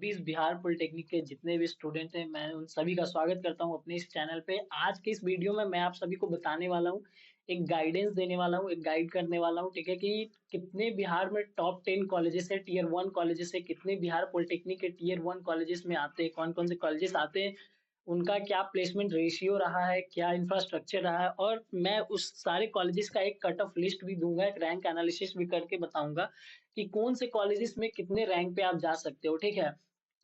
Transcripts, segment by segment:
भी इस बिहार पॉलिटेक्निक के जितने भी स्टूडेंट हैं, मैं उन सभी का स्वागत करता हूं अपने इस चैनल पे। आज के इस वीडियो में मैं आप सभी को बताने वाला हूं, एक गाइडेंस देने वाला हूं, एक गाइड करने वाला हूं, ठीक है, कि कितने बिहार में टॉप 10 कॉलेजेस है, टियर 1 कॉलेजेस है, कितने बिहार पॉलिटेक्निक के टियर 1 कॉलेजेस में आते हैं, कौन कौन से कॉलेजेस आते हैं, उनका क्या प्लेसमेंट रेशियो रहा है, क्या इंफ्रास्ट्रक्चर रहा है, और मैं उस सारे कॉलेजेस का एक कट ऑफ लिस्ट भी दूंगा, एक रैंक एनालिसिस भी करके बताऊंगा कि कौन से कॉलेजेस में कितने रैंक पे आप जा सकते हो, ठीक है।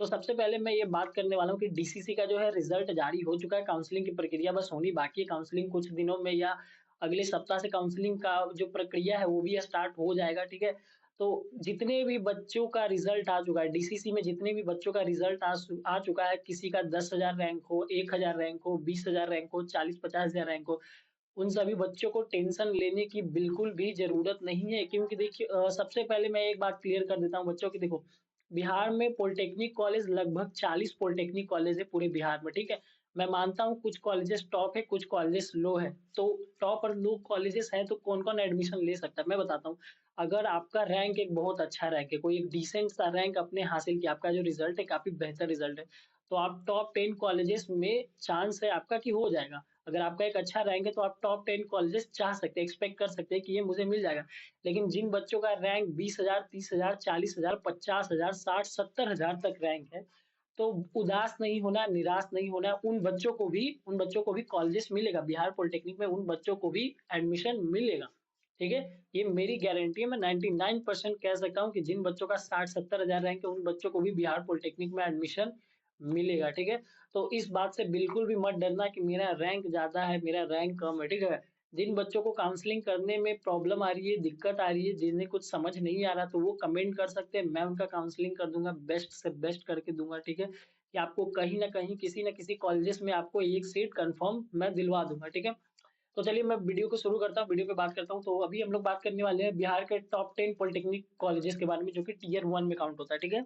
तो सबसे पहले मैं ये बात करने वाला हूँ कि डीसीसी का जो है रिजल्ट जारी हो चुका है, काउंसलिंग की प्रक्रिया बस होनी बाकी है। काउंसलिंग कुछ दिनों में या अगले सप्ताह से काउंसलिंग का जो प्रक्रिया है वो भी स्टार्ट हो जाएगा, ठीक है। तो जितने भी बच्चों का रिजल्ट आ चुका है डीसीसी में, जितने भी बच्चों का रिजल्ट आ चुका है, किसी का 10,000 रैंक हो, 1,000 रैंक हो, 20,000 रैंक हो, 40-50,000 रैंक हो, उन सभी बच्चों को टेंशन लेने की बिल्कुल भी जरूरत नहीं है। क्योंकि देखिए, सबसे पहले मैं एक बात क्लियर कर देता हूँ बच्चों की। देखो, बिहार में पॉलिटेक्निक कॉलेज लगभग 40 पॉलिटेक्निक कॉलेज है पूरे बिहार में, ठीक है। मैं मानता हूँ कुछ कॉलेजेस टॉप है, कुछ कॉलेजेस लो है। तो टॉप और लो कॉलेजेस हैं, तो कौन कौन एडमिशन ले सकता है मैं बताता हूँ। अगर आपका रैंक एक बहुत अच्छा रैंक है, कोई एक डिसेंट सा रैंक आपने हासिल किया, आपका जो रिजल्ट है काफी बेहतर रिजल्ट है, तो आप टॉप 10 कॉलेजेस में चांस है आपका कि हो जाएगा। अगर आपका एक अच्छा रैंक है तो आप टॉप 10 कॉलेजेस चाह सकते हैं, एक्सपेक्ट कर सकते हैं कि ये मुझे मिल जाएगा। लेकिन जिन बच्चों का रैंक 20,000, 30,000, 40,000, 50,000, 60, 70,000 तक रैंक है, तो उदास नहीं होना, निराश नहीं होना। उन बच्चों को भी कॉलेजेस मिलेगा, बिहार पॉलिटेक्निक में उन बच्चों को भी एडमिशन मिलेगा, ठीक है। ये मेरी गारंटी है, मैं 99% कह सकता हूँ कि जिन बच्चों का 60-70 हजार रैंक है, उन बच्चों को भी बिहार पॉलिटेक्निक में एडमिशन मिलेगा, ठीक है। तो इस बात से बिल्कुल भी मत डरना कि मेरा रैंक ज्यादा है, मेरा रैंक कम है, ठीक है। जिन बच्चों को काउंसलिंग करने में प्रॉब्लम आ रही है, दिक्कत आ रही है, जिन्हें कुछ समझ नहीं आ रहा, तो वो कमेंट कर सकते हैं, मैं उनका काउंसलिंग कर दूंगा, बेस्ट से बेस्ट करके दूंगा, ठीक है। कि आपको कहीं ना कहीं किसी न किसी कॉलेजेस में आपको एक सीट कंफर्म मैं दिलवा दूंगा, ठीक है। तो चलिए मैं वीडियो को शुरू करता हूँ, वीडियो पे बात करता हूँ। तो अभी हम लोग बात करने वाले हैं बिहार के टॉप 10 पॉलिटेक्निक कॉलेजेस के बारे में, जो कि टियर 1 में काउंट होता है, ठीक है।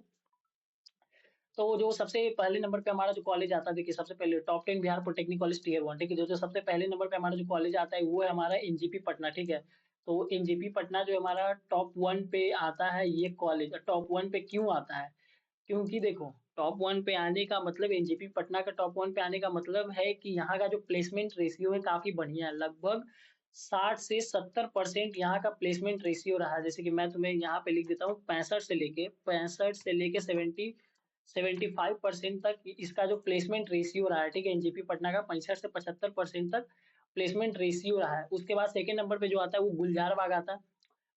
तो जो सबसे पहले नंबर पे हमारा जो कॉलेज आता है, देखिए सबसे पहले top 10 Bihar polytechnic college tier 1, ठीक है। जो जो सबसे पहले नंबर पे हमारा जो कॉलेज आता है वो है हमारा एनजीपी पटना, ठीक है। तो एनजीपी पटना जो हमारा टॉप 1 पे आता है, ये कॉलेज टॉप 1 पे क्यों आता है? क्योंकि देखो, टॉप 1 पे आने का मतलब, एनजीपी पटना का टॉप 1 पे आने का मतलब है कि यहाँ का जो प्लेसमेंट रेशियो है काफी बढ़िया है। लगभग 60 से 70% यहाँ का प्लेसमेंट रेशियो रहा है। जैसे कि मैं तुम्हें यहाँ पे लिख देता हूँ, 65 से लेके 75% तक इसका जो प्लेसमेंट रेशियो रहा है, ठीक है। एनजीपी पटना का 65 से 75% तक प्लेसमेंट रेशियो रहा है। उसके बाद सेकेंड नंबर पे जो आता है वो गुलजार बाग आता है।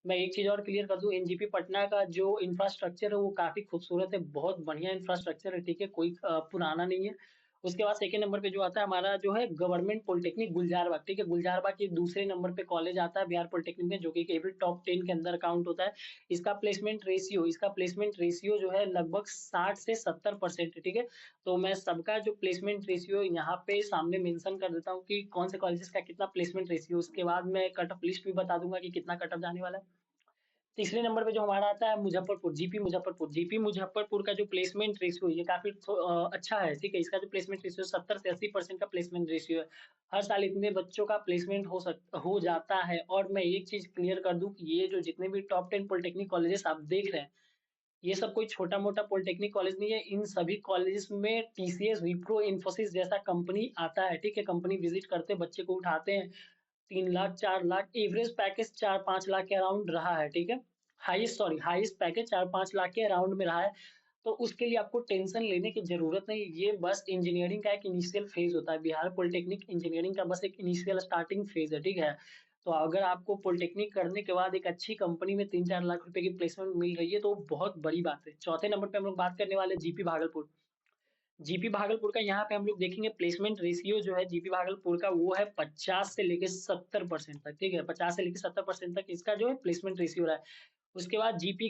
मैं एक चीज और क्लियर कर दूं, एनजीपी पटना का जो इंफ्रास्ट्रक्चर है वो काफी खूबसूरत है, बहुत बढ़िया इंफ्रास्ट्रक्चर है, ठीक है, कोई पुराना नहीं है। उसके बाद सेकंड नंबर पे जो आता है हमारा जो है गवर्नमेंट पॉलिटेक्निक गुलजारबाग, ठीक है। गुलजारबाग के दूसरे नंबर पे कॉलेज आता है बिहार पॉलिटेक्निक में, जो कि केवल टॉप 10 के अंदर काउंट होता है। इसका प्लेसमेंट रेशियो जो है लगभग 60 से 70% है, ठीक है। तो मैं सबका जो प्लेसमेंट रेशियो यहाँ पे सामने मेंशन कर देता हूँ कि कौन से कॉलेजेस का कितना प्लेसमेंट रेशियो। उसके बाद मैं कट ऑफ लिस्ट भी बता दूंगा कि कितना कट ऑफ जाने वाला है। तीसरे नंबर पे जो हमारा आता है मुजफ्फरपुर, जीपी मुजफ्फरपुर का जो प्लेसमेंट रेशियो ये काफी अच्छा है, ठीक है। इसका जो प्लेसमेंट रेशियो 70 से 80% का प्लेसमेंट रेशियो है। हर साल इतने बच्चों का प्लेसमेंट हो जाता है। और मैं एक चीज क्लियर कर दूं कि ये जो जितने भी टॉप 10 पॉलिटेक्निक कॉलेजेस आप देख रहे हैं, ये सब कोई छोटा मोटा पॉलिटेक्निक कॉलेज नहीं है। इन सभी कॉलेजेस में टीसीएस, विप्रो, इन्फोसिस जैसा कंपनी आता है, ठीक है। कंपनी विजिट करते हैं, बच्चे को उठाते हैं। 3 लाख, 4 लाख एवरेज पैकेज 4-5 लाख के अराउंड रहा है, ठीक है। हाईएस्ट पैकेज 4-5 लाख के अराउंड में रहा है। तो उसके लिए आपको टेंशन लेने की जरूरत नहीं। ये बस इंजीनियरिंग का एक इनिशियल फेज होता है, बिहार पॉलिटेक्निक इंजीनियरिंग का बस एक इनिशियल स्टार्टिंग फेज है, ठीक है। तो अगर आपको पॉलिटेक्निक करने के बाद एक अच्छी कंपनी में 3-4 लाख रुपए की प्लेसमेंट मिल रही है तो बहुत बड़ी बात है। चौथे नंबर पे हम लोग बात करने वाले जीपी भागलपुर। जीपी भागलपुर का यहाँ पे हम लोग देखेंगे प्लेसमेंट रेशियो जो है जीपी भागलपुर का, वो है 50 से लेके 70% तक, ठीक है। 50 से लेके 70% तक इसका जो है प्लेसमेंट रेशियो रहा है। उसके बाद जीपी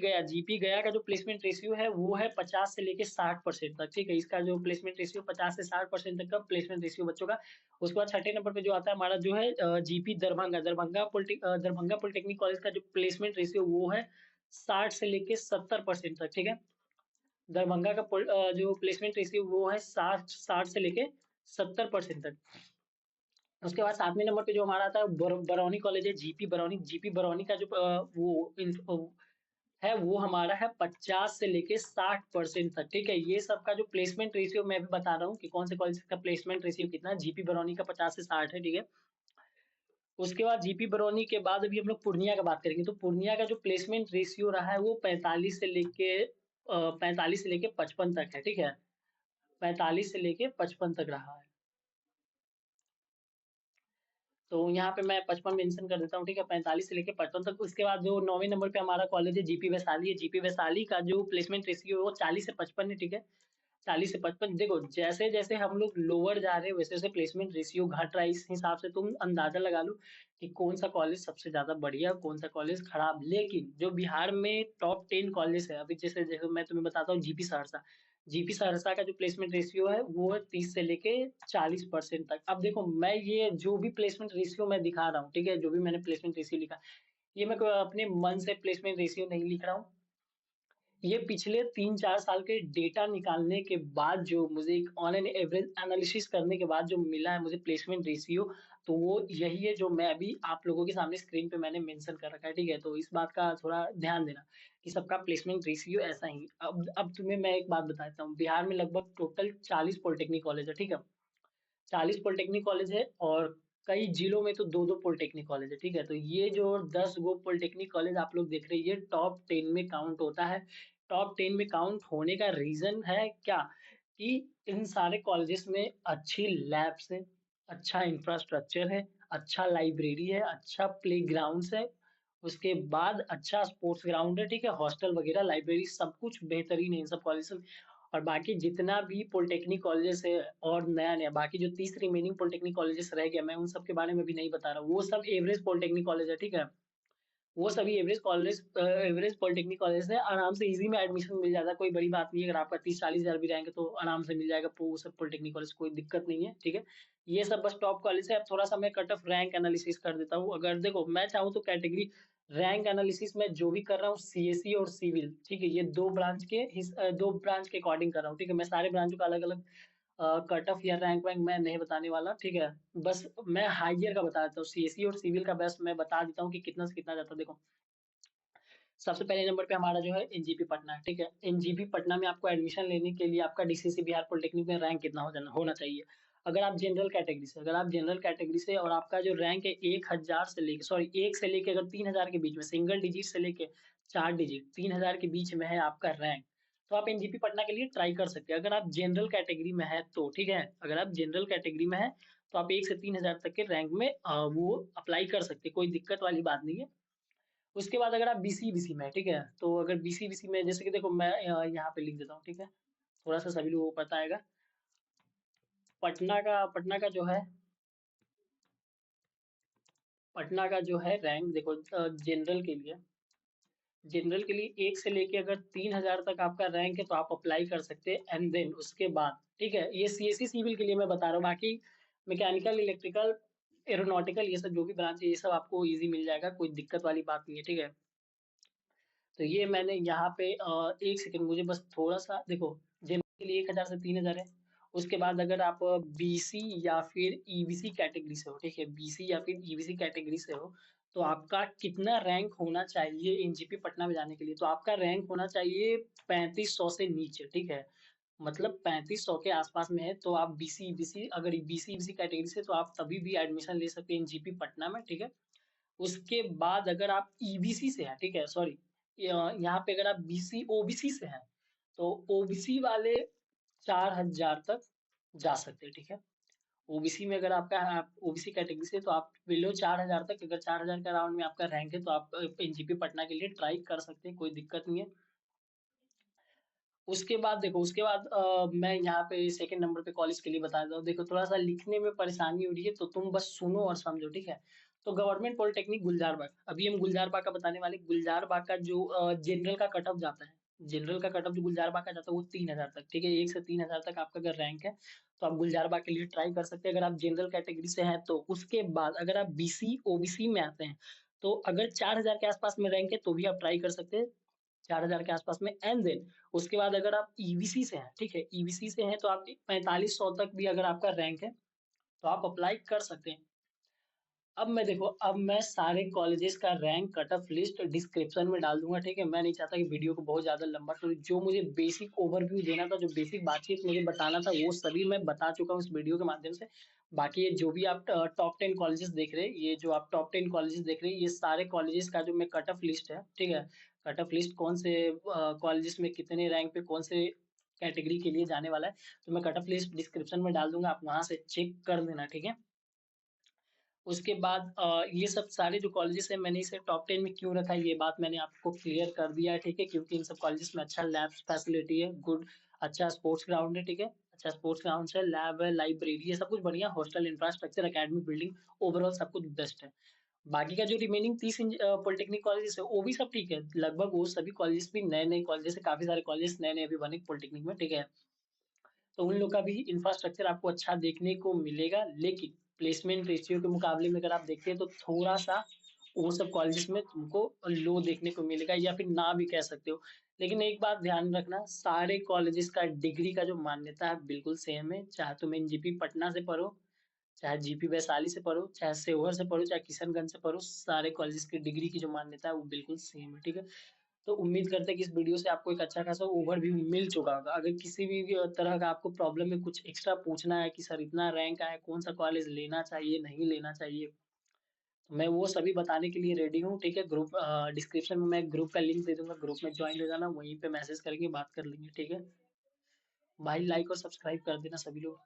गया का जो प्लेसमेंट रेशियो है वो है 50 से लेके 60% तक, ठीक है। इसका जो प्लेसमेंट रेशियो 50 से 60% तक का प्लेसमेंट रेशियो बच्चों का। उसके बाद छठे नंबर पे जो आता है हमारा जो है GP Darbhanga, Darbhanga polytechnic college का जो प्लेसमेंट रेशियो वो है 60 से लेके 70% तक, ठीक है। दरभंगा का जो प्लेसमेंट रेशियो वो है 60 से लेके 70% तक। उसके बाद सातवें नंबर पे जो हमारा आता है बरौनी कॉलेज है, जीपी बरौनी। जीपी बरौनी का जो वो है वो हमारा है 50 से लेके 60% तक। ठीक है, ये सबका जो प्लेसमेंट रेशियो मैं भी बता रहा हूँ कि कौन से कॉलेज का प्लेसमेंट रेशियो कितना है। जीपी बरौनी का 50 से 60 है। ठीक है, उसके बाद जीपी बरौनी के बाद अभी हम लोग पूर्णिया का बात करेंगे। तो पूर्णिया का जो प्लेसमेंट रेशियो रहा है वो 45 से लेके 55 तक है। ठीक है, 45 से लेके 55 तक रहा है। तो यहाँ पे मैं 55 मेंशन कर देता हूँ। ठीक है, 45 से लेके 55 तक। उसके बाद जो 9वें नंबर पे हमारा कॉलेज है जीपी वैशाली है। जीपी वैशाली का जो प्लेसमेंट रेशियो है वो 40 से 55 है। ठीक है, 40 से 55। देखो जैसे जैसे हम लोग लोअर जा रहे हैं वैसे वैसे प्लेसमेंट रेशियो घट रहा है। इस हिसाब से तुम अंदाजा लगा लो कि कौन सा कॉलेज सबसे ज्यादा बढ़िया, कौन सा कॉलेज खराब। लेकिन जो बिहार में टॉप 10 कॉलेज है अभी, जैसे जैसे मैं तुम्हें बताता हूँ जीपी सहरसा। जीपी सहरसा का जो प्लेसमेंट रेशियो है वो है 30 से लेके 40% तक। अब देखो मैं ये जो भी प्लेसमेंट रेशियो मैं दिखा रहा हूँ, ठीक है, जो भी मैंने प्लेसमेंट रेशियो लिखा, ये मैं कोई अपने मन से प्लेसमेंट रेशियो नहीं लिख रहा हूँ। ये पिछले 3-4 साल के डेटा निकालने के बाद जो मुझे एक ऑन एन एवरेज एनालिसिस करने के बाद जो मिला है मुझे प्लेसमेंट रेशियो, तो वो यही है जो मैं अभी आप लोगों के सामने स्क्रीन पे मैंने मेंशन कर रखा है। ठीक है, तो इस बात का थोड़ा ध्यान देना कि सबका प्लेसमेंट रेशियो ऐसा ही। अब तुम्हें मैं एक बात बता देता हूँ। बिहार में लगभग टोटल 40 पॉलिटेक्निक कॉलेज है। ठीक है, 40 पॉलिटेक्निक कॉलेज है और कई जिलों में तो दो दो पॉलिटेक्निक कॉलेज है। ठीक है, तो ये जो 10 गो पॉलिटेक्निक कॉलेज आप लोग देख रहे हैं ये टॉप 10 में काउंट होता है। टॉप 10 में काउंट होने का रीजन है क्या, कि इन सारे कॉलेजेस में अच्छी लैब्स है, अच्छा इंफ्रास्ट्रक्चर है, अच्छा लाइब्रेरी है, अच्छा प्ले ग्राउंड है, उसके बाद अच्छा स्पोर्ट्स ग्राउंड है। ठीक है, हॉस्टल वगैरह, लाइब्रेरी, सब कुछ बेहतरीन है इन सब कॉलेज। और बाकी जितना भी पॉलिटेक्निक कॉलेजेस है और नया नया बाकी जो 30 रिमेनिंग पॉलिटेक्निक कॉलेजेस रह गया, मैं उन सब के बारे में भी नहीं बता रहा हूँ। वो सब एवरेज पॉलिटेक्निक कॉलेज है। ठीक है, वो सभी एवरेज पॉलिटेक्निक कॉलेज है। आराम से इजी में एडमिशन मिल जाता है, कोई बड़ी बात नहीं है। अगर आपका 30-40 हजार भी रहेंगे तो आराम से मिल जाएगा वो सब पॉलिटेक्निक कॉलेज, कोई दिक्कत नहीं है। ठीक है, ये सब बस टॉप कॉलेज है। अब थोड़ा सा मैं कट ऑफ रैंक एनालिसिस कर देता हूँ। अगर देखो मैं चाहूँ तो कैटेगरी रैंक एनालिसिस में जो भी कर रहा हूँ सीएससी और सिविल, ठीक है, ये दो ब्रांच के अकॉर्डिंग कर रहा हूँ। ठीक है, मैं सारे ब्रांचों का अलग अलग कट ऑफ या रैंक वैंक मैं नहीं बताने वाला। ठीक है, बस मैं हाइयर का बता देता हूँ। सीएससी और सिविल का बस मैं बता देता हूँ कि कितना से कितना जाता है। देखो सबसे पहले नंबर पे हमारा जो है एनजीपी पटना है। ठीक है, एनजीपी पटना में आपको एडमिशन लेने के लिए आपका डीसीसी बिहार पॉलिटेक्निक में रैंक कितना होना चाहिए। अगर आप जनरल कैटेगरी से और आपका जो रैंक है 1,000 से लेके, सॉरी 1 से लेके अगर 3,000 के बीच में, सिंगल डिजिट से लेके 4 डिजिट 3,000 के बीच में है आपका रैंक, तो आप एनजीपी पटना के लिए ट्राई कर सकते हैं। अगर आप जनरल कैटेगरी में है तो ठीक है, अगर आप जनरल कैटेगरी में है तो आप 1 से 3,000 तक के रैंक में वो अप्लाई कर सकते हैं, कोई दिक्कत वाली बात नहीं है। उसके बाद अगर आप बीसी बीसी में है, ठीक है, तो अगर बीसी बीसी में जैसे कि देखो मैं यहाँ पे लिख देता हूँ। ठीक है, थोड़ा सा सभी लोगों को पता आएगा। पटना का जो है, पटना का जो है रैंक देखो, जनरल के लिए 1 से लेके अगर 3,000 तक आपका रैंक है तो आप अप्लाई कर सकते हैं। एंड देन उसके बाद, ठीक है, ये सीएससी सिविल के लिए मैं बता रहा हूँ। बाकी मैकेनिकल, इलेक्ट्रिकल, एरोनॉटिकल, ये सब जो भी ब्रांच है ये सब आपको इजी मिल जाएगा, कोई दिक्कत वाली बात नहीं है। ठीक है, तो ये मैंने यहाँ पे 1 सेकंड, मुझे बस थोड़ा सा देखो। जनरल के लिए 1,000 से 3,000 है। उसके बाद अगर आप बीसी या फिर ईबीसी कैटेगरी से हो, ठीक है, बीसी या फिर ईबीसी कैटेगरी से हो, तो आपका कितना रैंक होना चाहिए एनजीपी पटना में जाने के लिए। तो आपका रैंक होना चाहिए 3500 से नीचे। ठीक है, मतलब 3500 के आसपास में है तो आप बीसी ईबीसी, अगर बीसी ईबीसी कैटेगरी से तो आप तभी भी एडमिशन ले सकते हैं एनजीपी पटना में। ठीक है, उसके बाद अगर आप ईबीसी से हैं, ठीक है, सॉरी, यहाँ पे अगर आप बीसी ओबीसी से हैं तो ओबीसी वाले 4,000 तक जा सकते हैं। ठीक है, ओबीसी में अगर आप ओबीसी कैटेगरी से तो आप बिलो 4,000 तक, अगर 4,000 के अराउंड में आपका रैंक है तो आप एनजीपी पटना के लिए ट्राई कर सकते हैं, कोई दिक्कत नहीं है। उसके बाद देखो, उसके बाद मैं यहाँ पे सेकंड नंबर पे कॉलेज के लिए बता देता हूँ। देखो थोड़ा सा लिखने में परेशानी हो रही है तो तुम बस सुनो और समझो। ठीक है, तो गवर्नमेंट पॉलिटेक्निक गुलजार बाग, अभी हम गुलजार बाग का बताने वाले। गुलजार बाग का जो जनरल का कट ऑफ जाता है, जनरल का कट ऑफ जो गुलजार बाग का जाता है वो 3,000 तक। ठीक है, 1 से 3,000 तक आपका अगर रैंक है तो आप गुलजार बाग के लिए ट्राई कर सकते हैं, अगर आप जनरल कैटेगरी से हैं तो। उसके बाद अगर आप बीसी ओबीसी में आते हैं तो अगर 4,000 के आसपास में रैंक है तो भी आप ट्राई कर सकते हैं, 4,000 के आसपास में। एंड देन उसके बाद अगर आप ईबीसी से हैं, ठीक है, ईबीसी से हैं तो आप 4,500 तक भी अगर आपका रैंक है तो आप अप्लाई कर सकते हैं। अब मैं सारे कॉलेजेस का rank cut off list description में डाल दूंगा, ठीक है। मैं नहीं चाहता कि वीडियो को बहुत ज्यादा लंबा करूं। जो मुझे बेसिक ओवरव्यू देना था, जो बेसिक बातचीत मुझे बताना था, वो सभी मैं बता चुका हूँ इस वीडियो के माध्यम से। बाकी ये जो भी आप टॉप 10 कॉलेजेस देख रहे हैं, ये जो आप टॉप 10 कॉलेजेस देख रहे हैं, ये सारे कॉलेजेस का जो मैं कट ऑफ लिस्ट है, ठीक है। कट ऑफ लिस्ट कौन से कॉलेजेस में कितने रैंक पे कौन से कैटेगरी के लिए जाने वाला है, तो मैं कट ऑफ लिस्ट डिस्क्रिप्शन में डाल दूंगा, आप वहां से चेक कर देना, ठीक है। उसके बाद ये सब सारे जो कॉलेजेस हैं, मैंने इसे टॉप 10 में क्यों रखा है, ये बात मैंने आपको क्लियर कर दिया है, ठीक है। क्योंकि इन सब कॉलेजेस में अच्छा लैब फैसिलिटी है, गुड, अच्छा स्पोर्ट्स ग्राउंड है, ठीक है। अच्छा स्पोर्ट्स ग्राउंड है, लैब है, लाइब्रेरी है, सब कुछ बढ़िया, hostel infrastructure, academic building, overall सब कुछ बेस्ट है। बाकी का जो रिमेनिंग 30 पॉलिटेक्निक कॉलेजेस है, वो भी सब ठीक है लगभग। वो सभी कॉलेजेस भी नए नए कॉलेजेस है, काफी सारे कॉलेजेस नए नए अभी बने पॉलिटेक्निक में, ठीक है। तो उन लोग का भी इंफ्रास्ट्रक्चर आपको अच्छा देखने को मिलेगा, लेकिन प्लेसमेंट रेशियो के मुकाबले में अगर आप देखते हैं तो थोड़ा सा वो सब कॉलेजेस में तुमको लो देखने को मिलेगा, या फिर ना भी कह सकते हो। लेकिन एक बात ध्यान रखना, सारे कॉलेजेस का डिग्री का जो मान्यता है बिल्कुल सेम है, चाहे तुम एनजीपी पटना से पढ़ो, चाहे जीपी वैशाली से पढ़ो, चाहे सेवर से पढ़ो, चाहे किशनगंज से पढ़ो, सारे कॉलेजेस की डिग्री की जो मान्यता है वो बिल्कुल सेम है, ठीक है। तो उम्मीद करते हैं कि इस वीडियो से आपको एक अच्छा खासा ओवरव्यू मिल चुका होगा। अगर किसी भी तरह का आपको प्रॉब्लम में कुछ एक्स्ट्रा पूछना है कि सर इतना रैंक आया, कौन सा कॉलेज लेना चाहिए नहीं लेना चाहिए, तो मैं वो सभी बताने के लिए रेडी हूँ, ठीक है। ग्रुप डिस्क्रिप्शन में मैं ग्रुप का लिंक दे दूंगा, ग्रुप में ज्वाइन हो जाना, वहीं पे मैसेज करके बात कर लेंगे, ठीक है। भाई लाइक और सब्सक्राइब कर देना सभी लोग।